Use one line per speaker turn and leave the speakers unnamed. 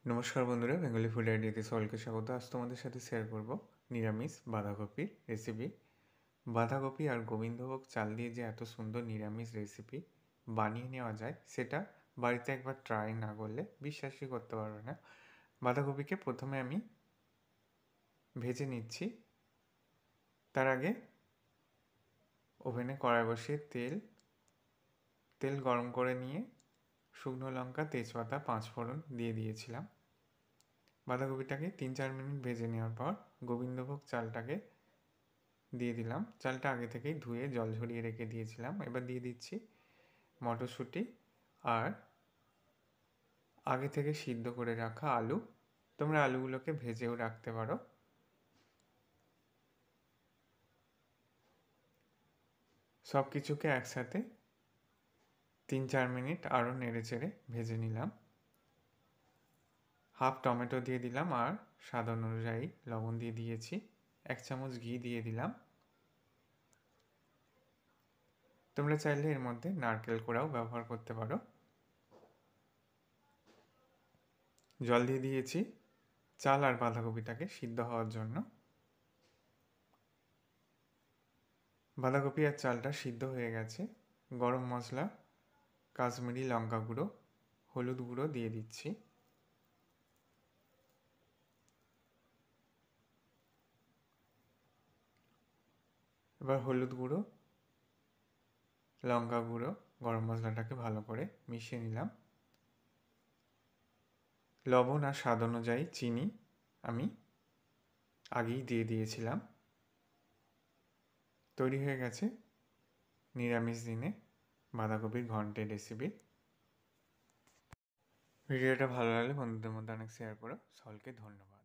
নমস্কার বন্ধুরা, Bengali food আইডিয়াতে সকলকে স্বাগত। আজ তোমাদের সাথে শেয়ার করব নিরামিষ বাঁধাকপির রেসিপি। বাঁধাকপি আর গোবিন্দভোগ চাল দিয়ে যে এত সুন্দর নিরামিষ রেসিপি বানিয়ে নেওয়া যায়, সেটা বাড়িতে একবার ট্রাই না করলে বিশ্বাসই করতে পারবে না। বাঁধাকপিকে প্রথমে আমি ভেজে নিচ্ছি। তার আগে ওভেনে কড়াই বসিয়ে তেল গরম করে নিয়ে শুকনো লঙ্কা, তেজপাতা, পাঁচফোড়ন দিয়ে দিয়েছিলাম। বাঁধাকপিটাকে 3-4 মিনিট ভেজে নেওয়ার পর গোবিন্দভোগ চালটাকে দিয়ে দিলাম। চালটা আগে থেকেই ধুয়ে জল ঝরিয়ে রেখে দিয়েছিলাম। এবার দিয়ে দিচ্ছি মটরশুঁটি আর আগে থেকে সিদ্ধ করে রাখা আলু। তোমরা আলুগুলোকে ভেজেও রাখতে পারো। সব কিছুকে একসাথে 3-4 মিনিট আরও নেড়ে চেড়ে ভেজে নিলাম। হাফ টমেটো দিয়ে দিলাম আর স্বাদ অনুযায়ী লবণ দিয়ে দিয়েছি। 1 চামচ ঘি দিয়ে দিলাম। তোমরা চাইলে এর মধ্যে নারকেল কোড়াও ব্যবহার করতে পারো। জল দিয়ে দিয়েছি চাল আর বাঁধাকপিটাকে সিদ্ধ হওয়ার জন্য। বাঁধাকপি আর চালটা সিদ্ধ হয়ে গেছে। গরম মশলা, কাশ্মীরি লঙ্কা গুঁড়ো, হলুদ গুঁড়ো দিয়ে দিচ্ছি। এবার হলুদ গুঁড়ো, লঙ্কা গুঁড়ো, গরম মশলাটাকে ভালো করে মিশিয়ে নিলাম। লবণ আর স্বাদ অনুযায়ী চিনি আমি আগেই দিয়ে দিয়েছিলাম। তৈরি হয়ে গেছে নিরামিষ দিনে বাঁধাকপির ঘন্টের রেসিপি। ভিডিওটা ভালো লাগলে বন্ধুদের মধ্যে অনেক শেয়ার করো। সকলকে ধন্যবাদ।